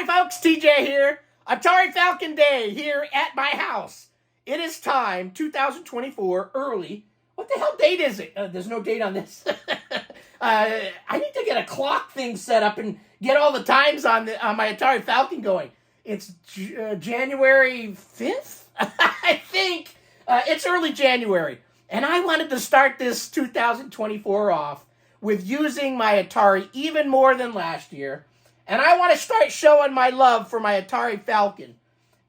Hi folks, TJ here. Atari Falcon Day here at my house. It is time, 2024, early. What the hell date is it? There's no date on this. I need to get a clock thing set up and get all the times on my Atari Falcon going. It's January 5th, I think. It's early January. And I wanted to start this 2024 off with using my Atari even more than last year. And I want to start showing my love for my Atari Falcon.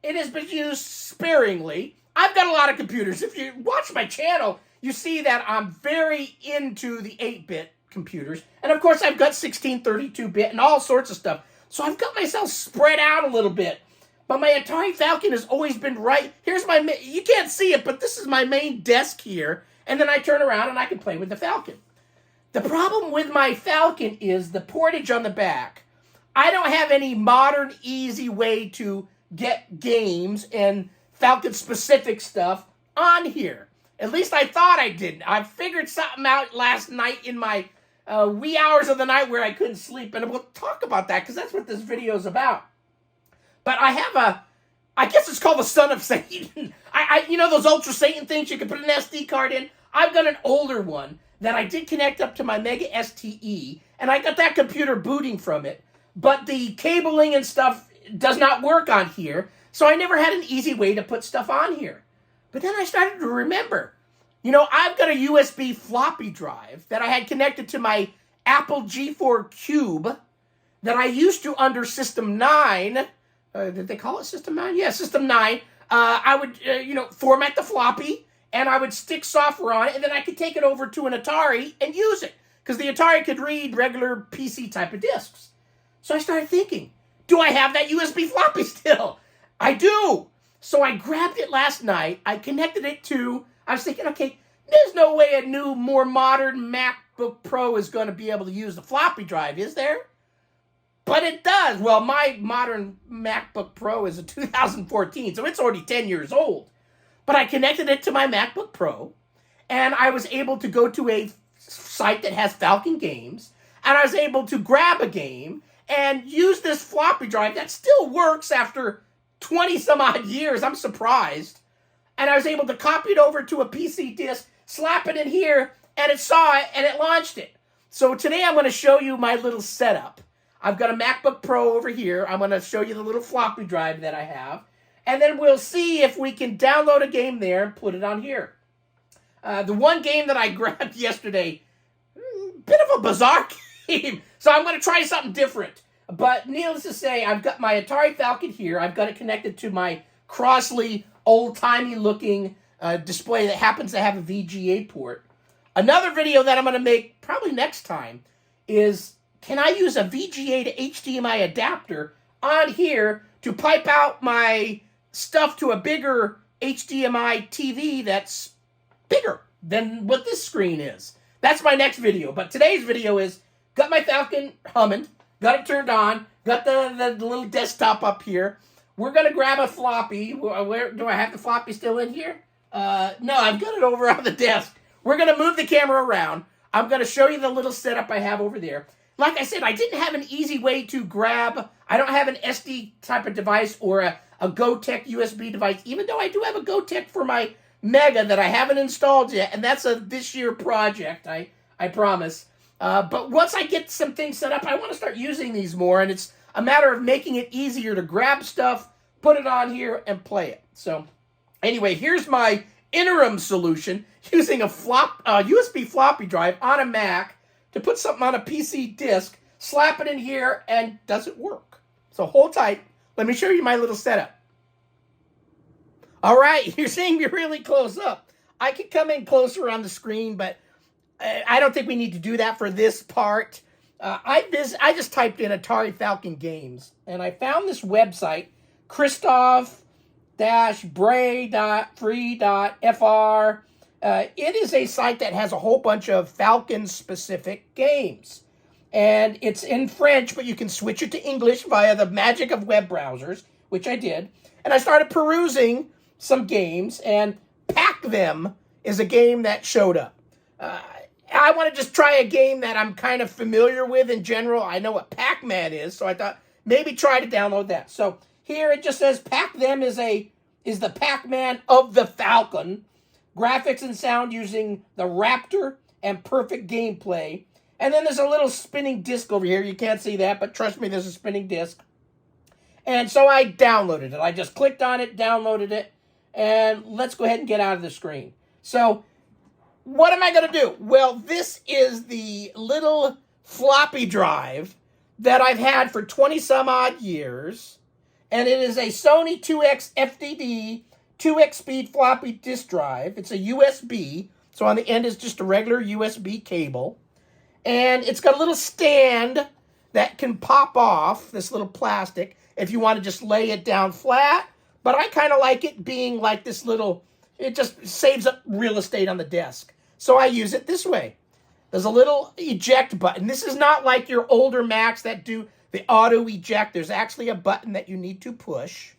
It has been used sparingly. I've got a lot of computers. If you watch my channel, you see that I'm very into the 8-bit computers. And of course, I've got 1632-bit and all sorts of stuff. So I've got myself spread out a little bit. But my Atari Falcon has always been right. Here's my, you can't see it, but this is my main desk here. And then I turn around and I can play with the Falcon. The problem with my Falcon is the portage on the back. I don't have any modern, easy way to get games and Falcon-specific stuff on here. At least I thought I did. I figured something out last night in my wee hours of the night where I couldn't sleep, and we'll talk about that because that's what this video is about. But I have I guess it's called the Son of Satan. You know those Ultra Satan things you can put an SD card in? I've got an older one that I did connect up to my Mega STE, and I got that computer booting from it. But the cabling and stuff does not work on here, so I never had an easy way to put stuff on here. But then I started to remember, you know, I've got a USB floppy drive that I had connected to my Apple G4 Cube that I used to under System 9. Did they call it System 9? Yeah, System 9. I would, format the floppy, and I would stick software on it, and then I could take it over to an Atari and use it, because the Atari could read regular PC type of discs. So I started thinking, do I have that USB floppy still? I do. So I grabbed it last night. I connected it to, I was thinking, okay, there's no way a new, more modern MacBook Pro is going to be able to use the floppy drive, is there? But it does. Well, my modern MacBook Pro is a 2014, so it's already 10 years old. But I connected it to my MacBook Pro, and I was able to go to a site that has Falcon games, and I was able to grab a game and use this floppy drive that still works after 20 some odd years. I'm surprised. And I was able to copy it over to a PC disk, slap it in here, and it saw it, and it launched it. So today I'm going to show you my little setup. I've got a MacBook Pro over here. I'm going to show you the little floppy drive that I have. And then we'll see if we can download a game there and put it on here. The one game that I grabbed yesterday, bit of a bizarre game. So I'm going to try something different. But needless to say, I've got my Atari Falcon here. I've got it connected to my Crossley, old-timey looking display that happens to have a VGA port. Another video that I'm going to make probably next time is, can I use a VGA to HDMI adapter on here to pipe out my stuff to a bigger HDMI TV that's bigger than what this screen is? That's my next video. But today's video is, got my Falcon humming, got it turned on, got the little desktop up here. We're going to grab a floppy. Where do I have the floppy still in here? No, I've got it over on the desk. We're going to move the camera around. I'm going to show you the little setup I have over there. Like I said, I didn't have an easy way to grab. I don't have an SD type of device or a GoTech USB device, even though I do have a GoTech for my Mega that I haven't installed yet, and that's a this year project, I promise. But once I get some things set up, I want to start using these more, and it's a matter of making it easier to grab stuff, put it on here, and play it. So anyway, here's my interim solution, using a USB floppy drive on a Mac to put something on a PC disk, slap it in here, and does it work? So hold tight. Let me show you my little setup. All right, you're seeing me really close up. I could come in closer on the screen, but I don't think we need to do that for this part. I just typed in Atari Falcon Games, and I found this website, Christoph-bray.free.fr. It is a site that has a whole bunch of Falcon-specific games. And it's in French, but you can switch it to English via the magic of web browsers, which I did. And I started perusing some games, and Pac Them is a game that showed up. I want to just try a game that I'm kind of familiar with in general. I know what Pac-Man is, so I thought maybe try to download that. So here it just says Pac Them is the Pac-Man of the Falcon. Graphics and sound using the Raptor and perfect gameplay. And then there's a little spinning disc over here. You can't see that, but trust me, there's a spinning disc. And so I downloaded it. I just clicked on it, downloaded it, and let's go ahead and get out of the screen. So what am I going to do? Well, this is the little floppy drive that I've had for 20 some odd years. And it is a Sony 2X FDD 2X speed floppy disk drive. It's a USB. So on the end is just a regular USB cable. And it's got a little stand that can pop off, this little plastic, if you want to just lay it down flat. But I kind of like it being like this little, it just saves up real estate on the desk. So I use it this way. There's a little eject button. This is not like your older Macs that do the auto eject. There's actually a button that you need to push.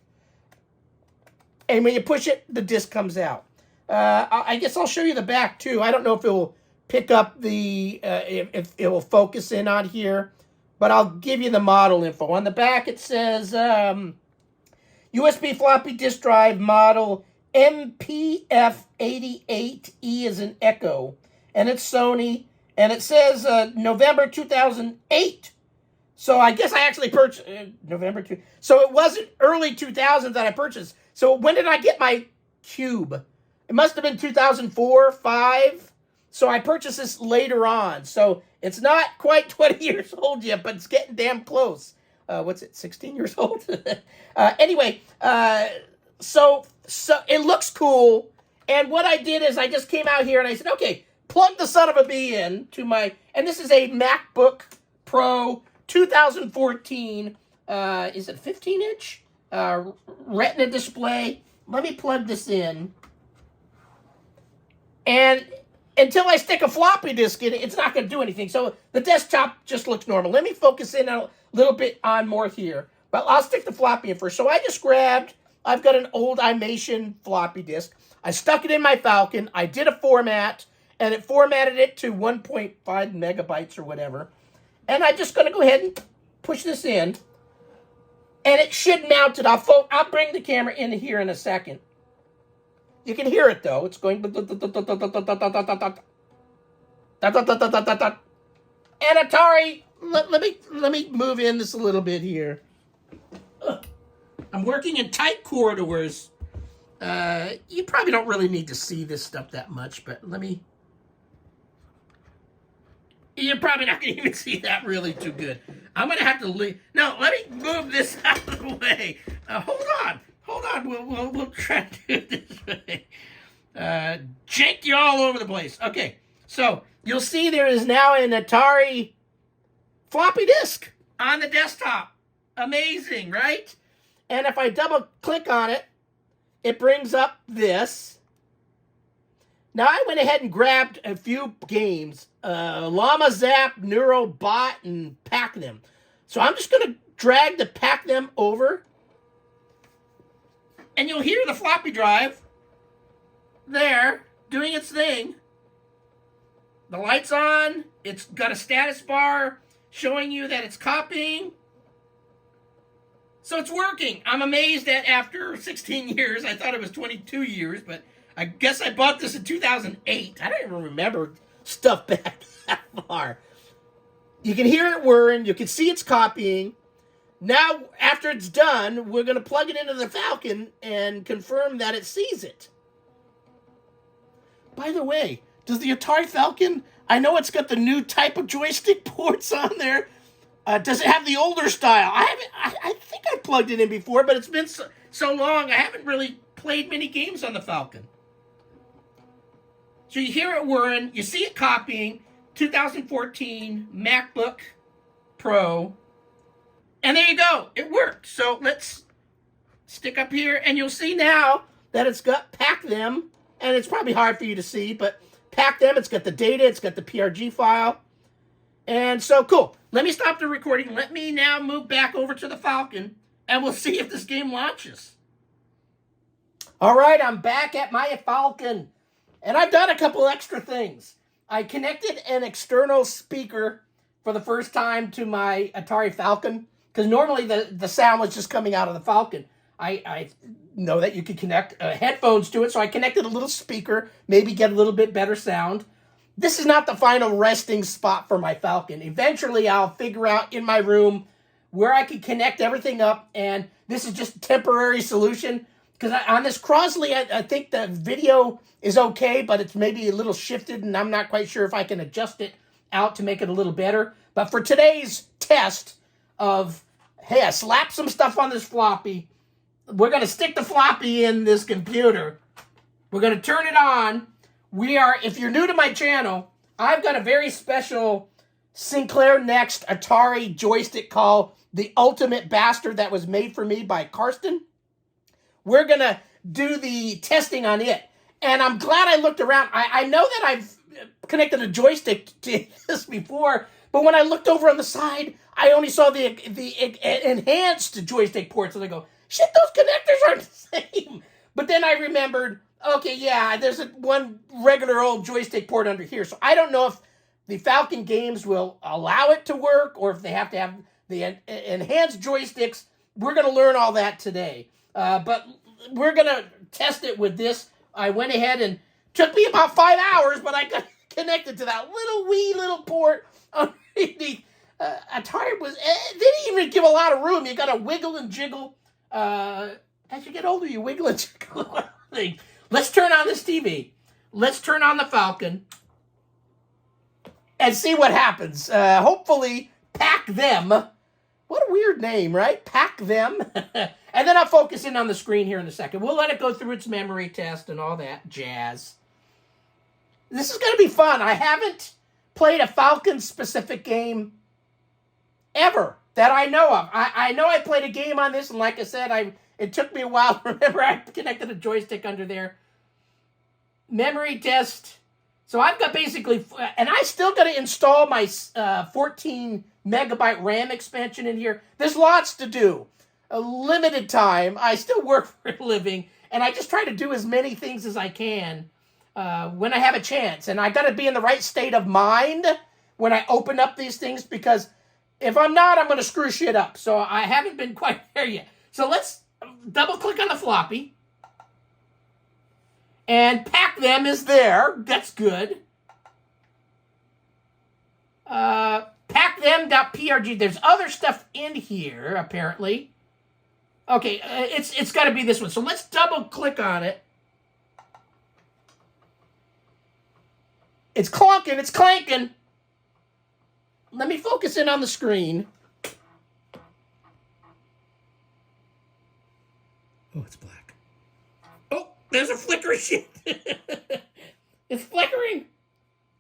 And when you push it, the disc comes out. I guess I'll show you the back too. I don't know if it will pick up the, if it will focus in on here, but I'll give you the model info. On the back it says USB floppy disk drive model MPF88E as in Echo. And it's Sony. And it says November 2008. So I guess I actually purchased November 2. So it wasn't early 2000s that I purchased. So when did I get my Cube? It must have been 2004, 5. So I purchased this later on. So it's not quite 20 years old yet, but it's getting damn close. What's it, 16 years old? Anyway, so it looks cool. And what I did is I just came out here and I said, okay, plug the son of a bee in to my, and this is a MacBook Pro 2014, is it 15-inch? Retina display. Let me plug this in. And until I stick a floppy disk in it, it's not going to do anything. So the desktop just looks normal. Let me focus in a little bit on more here. But I'll stick the floppy in first. So I just grabbed, I've got an old iMation floppy disk. I stuck it in my Falcon. I did a format, and it formatted it to 1.5 megabytes or whatever. And I'm just going to go ahead and push this in. And it should mount it. I'll bring the camera in here in a second. You can hear it, though. It's going... And Atari, let me move in this a little bit here. I'm working in tight corridors. You probably don't really need to see this stuff that much, but let me... You're probably not going to even see that really too good. I'm going to have to leave. No, let me move this out of the way. Hold on. We'll try to do it this way. Jank you all over the place. Okay, so you'll see there is now an Atari floppy disk on the desktop. Amazing, right? And if I double click on it, it brings up this. Now, I went ahead and grabbed a few games, Llama Zap, Neurobot, and Pac Them. So I'm just going to drag the Pac Them over, and you'll hear the floppy drive there doing its thing. The light's on. It's got a status bar showing you that it's copying. So it's working. I'm amazed that after 16 years, I thought it was 22 years, but I guess I bought this in 2008. I don't even remember stuff back that far. You can hear it whirring. You can see it's copying. Now, after it's done, we're going to plug it into the Falcon and confirm that it sees it. By the way, does the Atari Falcon, I know it's got the new type of joystick ports on there. Does it have the older style? I think I plugged it in before, but it's been so long, I haven't really played many games on the Falcon. So you hear it whirring, you see it copying, 2014 MacBook Pro, and there you go, it worked. So let's stick up here, and you'll see now that it's got Pac Them, and it's probably hard for you to see, but Pac Them, it's got the data, it's got the PRG file, and so cool. Let me stop the recording, let me now move back over to the Falcon, and we'll see if this game launches. All right, I'm back at my Falcon. And I've done a couple extra things. I connected an external speaker for the first time to my Atari Falcon because normally the sound was just coming out of the Falcon. I know that you could connect headphones to it, so I connected a little speaker, maybe get a little bit better sound. This is not the final resting spot for my Falcon. Eventually, I'll figure out in my room where I can connect everything up, and this is just a temporary solution. Because on this Crosley, I think the video is okay, but it's maybe a little shifted, and I'm not quite sure if I can adjust it out to make it a little better. But for today's test of, hey, I slapped some stuff on this floppy. We're going to stick the floppy in this computer. We're going to turn it on. If you're new to my channel, I've got a very special Sinclair Next Atari joystick called the Ultimate Bastard that was made for me by Karsten. We're going to do the testing on it. And I'm glad I looked around. I know that I've connected a joystick to this before, but when I looked over on the side, I only saw the enhanced joystick ports. And I go, shit, those connectors aren't the same. But then I remembered, okay, yeah, there's one regular old joystick port under here. So I don't know if the Falcon games will allow it to work or if they have to have the enhanced joysticks. We're going to learn all that today. But we're going to test it with this. I went ahead and took me about 5 hours, but I got connected to that wee little port underneath. Atari didn't even give a lot of room. You got to wiggle and jiggle. As you get older, you wiggle and jiggle. Let's turn on this TV. Let's turn on the Falcon and see what happens. Hopefully, Pac Them. What a weird name, right? Pac Them. And then I'll focus in on the screen here in a second. We'll let it go through its memory test and all that jazz. This is going to be fun. I haven't played a Falcon-specific game ever that I know of. I know I played a game on this, and like I said, it took me a while to remember I connected a joystick under there. Memory test. So I've got basically, and I still got to install my 14 megabyte RAM expansion in here. There's lots to do. A limited time. I still work for a living, and I just try to do as many things as I can when I have a chance. And I got to be in the right state of mind when I open up these things, because if I'm not, I'm going to screw shit up. So I haven't been quite there yet. So let's double click on the floppy. And Pac Them is there. That's good. Pacthem.prg. There's other stuff in here, apparently. Okay, it's got to be this one. So let's double click on it. It's clunking. It's clanking. Let me focus in on the screen. Oh, it's black. Oh, there's a flicker shit. It's flickering.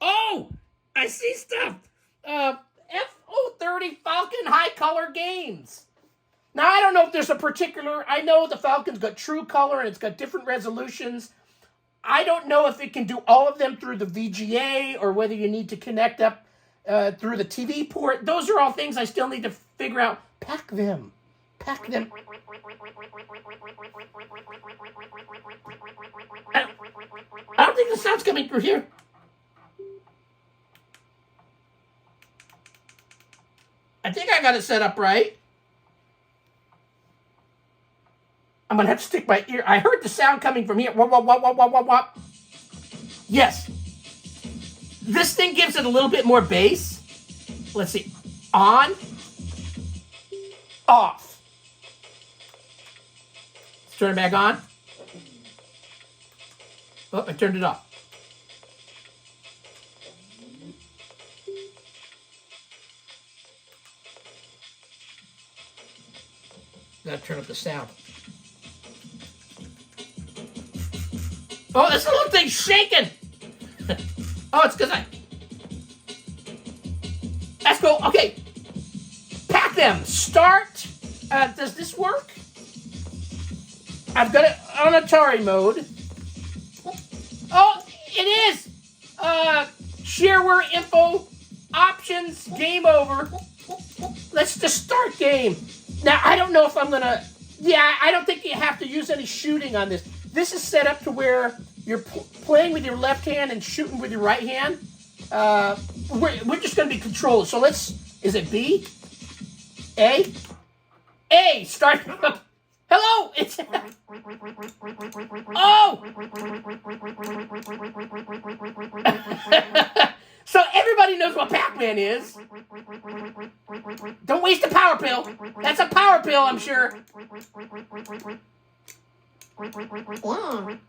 Oh, I see stuff. F030 Falcon High Color Games. Now, I don't know if there's a particular... I know the Falcon's got true color and it's got different resolutions. I don't know if it can do all of them through the VGA or whether you need to connect up through the TV port. Those are all things I still need to figure out. Pac Them. Pac Them. I don't think the sound's coming through here. I think I got it set up right. I'm going to have to stick my ear. I heard the sound coming from here. Wop, wop, wop, wop, wop, wop. Yes. This thing gives it a little bit more bass. Let's see. On. Off. Let's turn it back on. Oh, I turned it off. Gotta turn up the sound. Oh, this little thing's shaking! Oh, it's because Let's go. Okay. Pac Them. Start. Does this work? I've got it on Atari mode. Oh, it is! Shareware info. Options. Game over. Let's just start game. Now, I don't know if I'm going to... Yeah, I don't think you have to use any shooting on this. This is set up to where you're playing with your left hand and shooting with your right hand. We're just going to be controlled. So let's... Is it B? A? A, start. Hello, it's. Oh! So everybody knows what Pac-Man is. Don't waste a power pill. That's a power pill, I'm sure.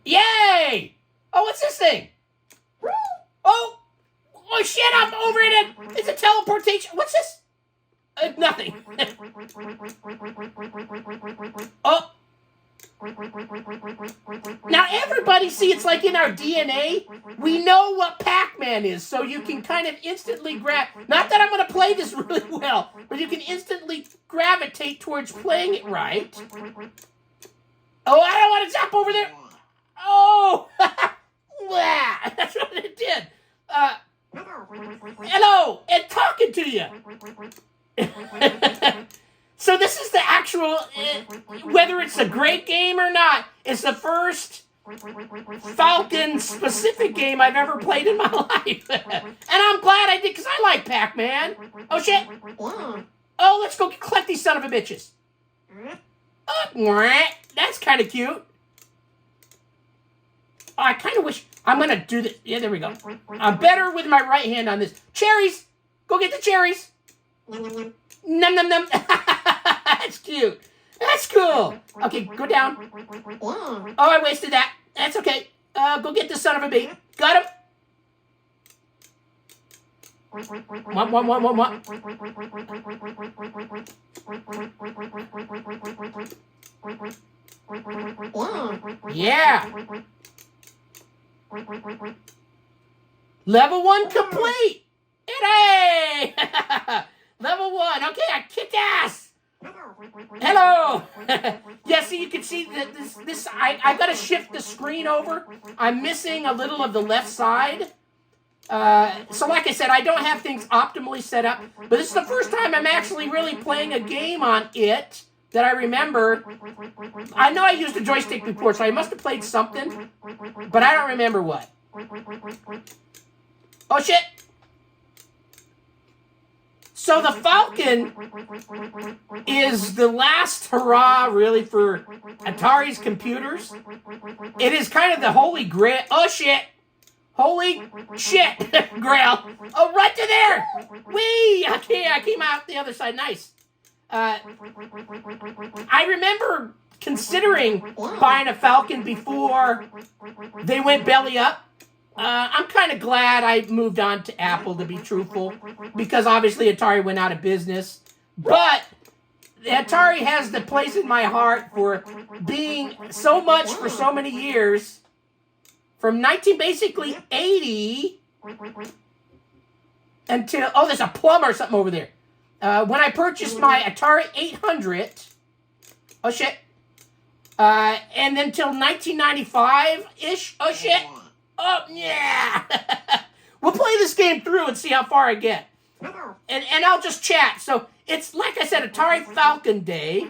Yay! Oh, what's this thing? Oh! Oh, shit, I'm over it. It's a teleportation. What's this? Nothing. Oh. Now, everybody, see, it's like in our DNA. We know what Pac-Man is, so you can kind of instantly grab... Not that I'm going to play this really well, but you can instantly gravitate towards playing it right. Oh, I don't want to jump over there. Oh! That's what it did. Hello, and talking to you. So this is the actual, whether it's a great game or not, it's the first Falcon-specific game I've ever played in my life. And I'm glad I did, because I like Pac-Man. Oh, shit. Oh, let's go collect these son of a bitches. That's kind of cute. Oh, I kind of wish... I'm going to do this. Yeah, there we go. I'm better with my right hand on this. Cherries! Go get the cherries! Num, num, num. That's cute. That's cool. Okay, go down. Oh, I wasted that. That's okay. Go get the son of a bee. Got him. One. Yeah. Level 1 complete. Hooray! Level 1. Okay, I kicked ass. Hello. Yeah, see, you can see that this. I got to shift the screen over. I'm missing a little of the left side. So like I said, I don't have things optimally set up. But this is the first time I'm actually really playing a game on it that I remember. I know I used a joystick before, so I must have played something. But I don't remember what. Oh, shit. So the Falcon is the last hurrah, really, for Atari's computers. It is kind of the holy grail. Oh, shit. Holy shit, grail. Oh, right to there. Whee! Okay, I came out the other side. Nice. I remember considering buying a Falcon before they went belly up. I'm kind of glad I moved on to Apple, to be truthful, because obviously Atari went out of business. But Atari has the place in my heart for being so much for so many years, from 1980 until, oh, there's a plum or something over there. When I purchased my Atari 800, oh shit, and then till 1995-ish, oh shit. Oh, yeah! We'll play this game through and see how far I get. And I'll just chat. So, it's, like I said, Atari Falcon Day.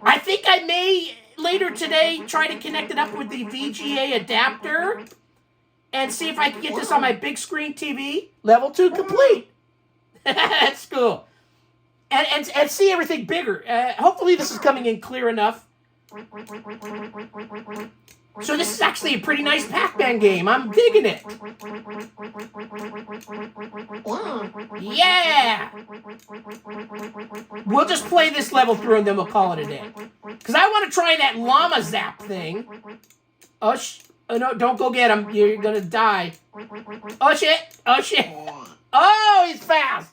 I think I may, later today, try to connect it up with the VGA adapter and see if I can get this on my big screen TV. Level 2 complete. That's cool. And see everything bigger. Hopefully this is coming in clear enough. So this is actually a pretty nice Pac-Man game. I'm digging it. Yeah! We'll just play this level through and then we'll call it a day. Because I want to try that llama zap thing. Oh, no, don't go get him. You're going to die. Oh, shit. Oh, shit. Oh, he's fast.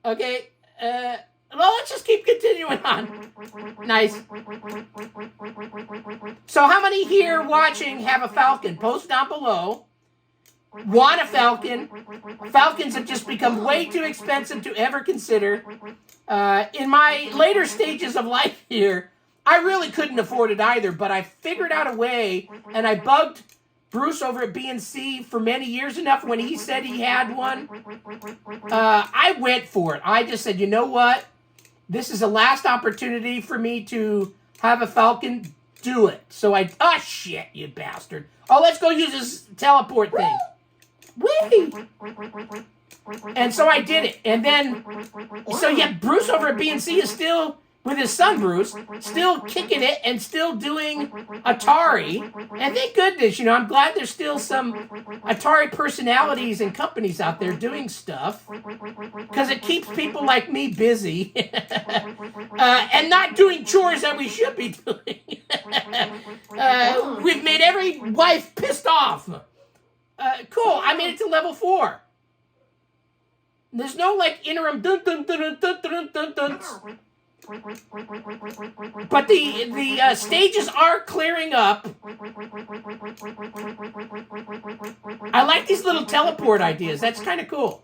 Okay. Well, let's just keep continuing on. Nice. So how many here watching have a Falcon? Post down below. Want a Falcon? Falcons have just become way too expensive to ever consider. In my later stages of life here, I really couldn't afford it either, but I figured out a way, and I bugged Bruce over at B&C for many years enough when he said he had one. I went for it. I just said, you know what? This is the last opportunity for me to have a Falcon. Do it. So I... Oh, shit, you bastard. Oh, let's go use this teleport thing. Whee! And so I did it. And then, so yeah, Bruce over at BNC is still, with his son Bruce, still kicking it and still doing Atari. And thank goodness, you know, I'm glad there's still some Atari personalities and companies out there doing stuff. Because it keeps people like me busy. And not doing chores that we should be doing. We've made every wife pissed off. Cool, I made it to level 4. There's no like interim dun dun dun dun dun dun dun. But the stages are clearing up. I like these little teleport ideas. That's kind of cool.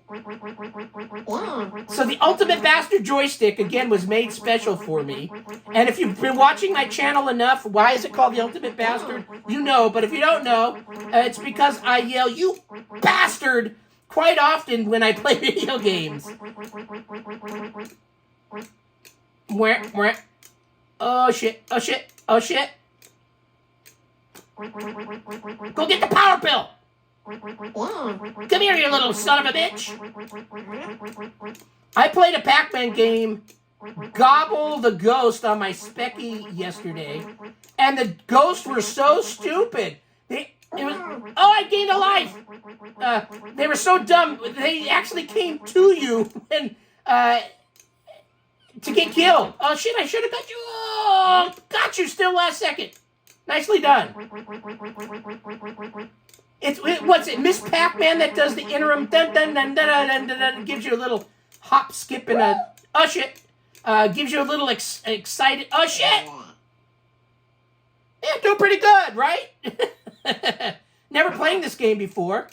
So the Ultimate Bastard joystick, again, was made special for me. And if you've been watching my channel enough, why is it called the Ultimate Bastard? You know, but if you don't know, it's because I yell, "You bastard!" quite often when I play video games. Where? Oh shit, oh shit, oh shit. Go get the power pill! Come here, you little son of a bitch! I played a Pac-Man game, Gobble the Ghost, on my Specky yesterday, and the ghosts were so stupid. I gained a life! They were so dumb, they actually came to you when, to get killed. Oh shit, I should have got you. Oh, got you still last second. Nicely done. What's it, Miss Pac-Man that does the interim dun dun dun dun dun dun dun, gives you a little hop, skip, and a, oh shit. Gives you a little excited, oh shit. Yeah, doing pretty good, right? Never playing this game before.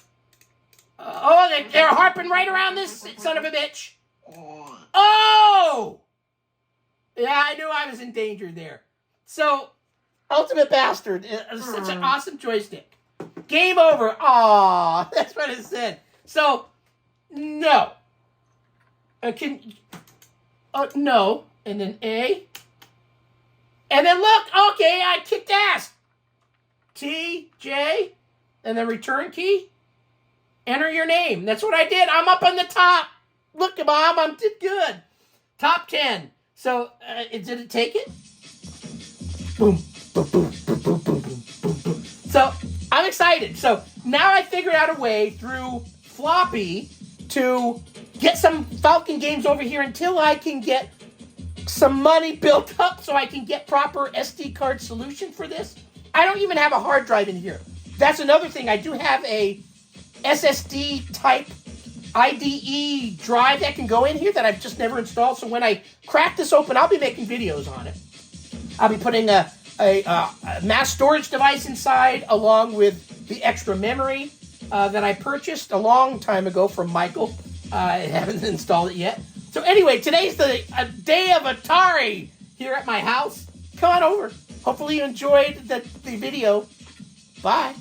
They're harping right around this son of a bitch. Oh! Yeah, I knew I was in danger there. So, Ultimate Bastard is such an awesome joystick. Game over. Aw, that's what it said. So, no. No. And then A. And then look, okay, I kicked ass. T, J, and then return key. Enter your name. That's what I did. I'm up on the top. Look, Mom, I did good. Top 10. So, did it take it? Boom, boom, boom, boom, boom, boom, boom, boom. So, I'm excited. So, now I figured out a way through Floppy to get some Falcon games over here until I can get some money built up so I can get proper SD card solution for this. I don't even have a hard drive in here. That's another thing. I do have a SSD type IDE drive that can go in here that I've just never installed. So when I crack this open, I'll be making videos on it. I'll be putting a mass storage device inside along with the extra memory that I purchased a long time ago from Michael. I haven't installed it yet. So anyway, today's the day of Atari here at my house. Come on over. Hopefully you enjoyed the video. Bye.